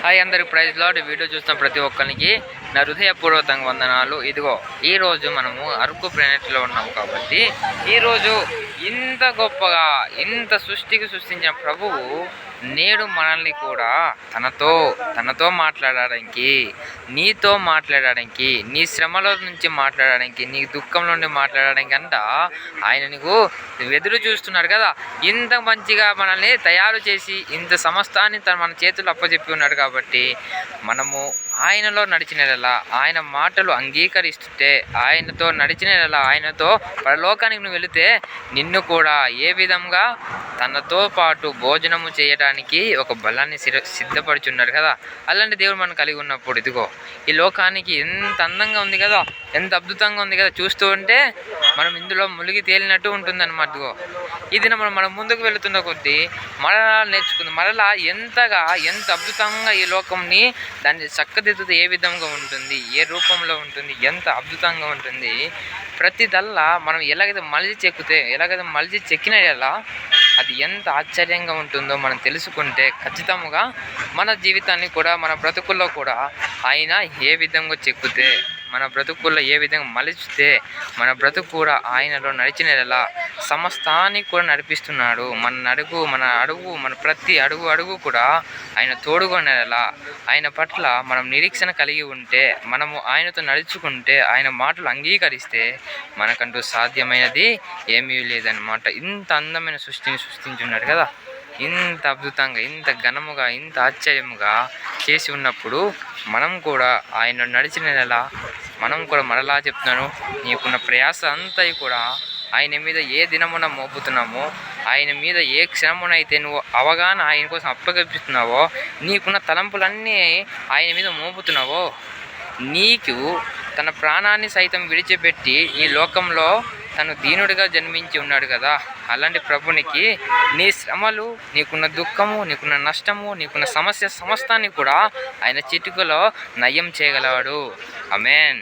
Hi అందరికి praise lord. Video చూస్తున్న ప్రతి ఒక్కరికి నా హృదయపూర్వకంగా వందనాలు. ఇదిగో ఈరోజు మనము అరకు ప్లానెట్లో ఉన్నాము కాబట్టి ఈరోజు ఇంత గొప్పగా ఇంత సృష్టించిన ప్రభువు నేడు మనల్ని కూడా తనతో మాట్లాడడానికి, నీతో మాట్లాడడానికి, నీ శ్రమలో నుంచి మాట్లాడడానికి, నీ దుఃఖంలో నుండి మాట్లాడడానికి అంట ఆయన నీకు ఎదురు చూస్తున్నాడు కదా. ఇంత మంచిగా మనల్ని తయారు చేసి ఇంత సమస్తాన్ని మన చేతులు అప్పచెప్పి ఉన్నాడు కాబట్టి మనము ఆయనలో నడిచినలా, ఆయన మాటలు అంగీకరిస్తుంటే, ఆయనతో నడిచినలా, ఆయనతో పరలోకానికి నువ్వు వెళితే నిన్ను కూడా ఏ విధంగా తనతో పాటు భోజనము చేయడానికి ఒక బలాన్ని సిద్ధపడుచున్నాడు కదా. అలాంటి దేవుడు మనం కలిగి ఉన్నప్పుడు ఇదిగో ఈ లోకానికి ఎంత అందంగా ఉంది కదా, ఎంత అద్భుతంగా ఉంది కదా. చూస్తూ ఉంటే మనం ఇందులో మునిగి తేలినట్టు ఉంటుంది అన్నమాట. ఇదిగో ఇది మనం ముందుకు వెళుతున్న కొద్దీ మరలా నేర్చుకుంది, మరలా ఎంత అద్భుతంగా ఈ లోకంని దాన్ని చక్కదిద్దుతూ ఏ విధంగా ఉంటుంది, ఏ రూపంలో ఉంటుంది, ఎంత అద్భుతంగా ఉంటుంది. ప్రతిదల్లా మనం ఎలాగైతే మలిచి చెక్కిన ఎలా అది ఎంత ఆశ్చర్యంగా ఉంటుందో మనం తెలుసుకుంటే ఖచ్చితంగా మన జీవితాన్ని కూడా, మన బ్రతుకుల్లో కూడా ఆయన ఏ విధంగా చెక్కుతే, మన బ్రతుకుల్లో ఏ విధంగా మలిచితే మన బ్రతుకు కూడా ఆయనలో నడిచినలా సమస్తానికి కూడా నడిపిస్తున్నాడు. మన ప్రతి అడుగు కూడా ఆయన తోడుగొనేలా, ఆయన పట్ల మనం నిరీక్షణ కలిగి ఉంటే, మనము ఆయనతో నడుచుకుంటే, ఆయన మాటలు అంగీకరిస్తే మనకంటూ సాధ్యమైనది ఏమీ లేదన్నమాట. ఇంత అందమైన సృష్టించున్నాడు కదా. ఇంత అద్భుతంగా, ఇంత ఘనముగా, ఇంత ఆశ్చర్యముగా చేసి ఉన్నప్పుడు మనం కూడా ఆయన నడిచినలా మనం కూడా మరలా చెప్తున్నాను, నీకున్న ప్రయాస అంతా కూడా ఆయన మీద ఏ దినమున మోపుతున్నామో, ఆయన మీద ఏ క్షణమునైతే నువ్వు అవగాహన ఆయన కోసం అప్పగిస్తున్నావో, నీకున్న తలంపులన్నీ ఆయన మీద మోపుతున్నావో, నీకు తన ప్రాణాన్ని సైతం విడిచిపెట్టి ఈ లోకంలో తను దీనుడిగా జన్మించి ఉన్నాడు కదా. అలాంటి ప్రభునికి నీ శ్రమలు, నీకున్న దుఃఖము, నీకున్న నష్టము, నీకున్న సమస్య సమస్తాన్ని కూడా ఆయన చిటికలో నయం చేయగలవాడు. ఆమేన్.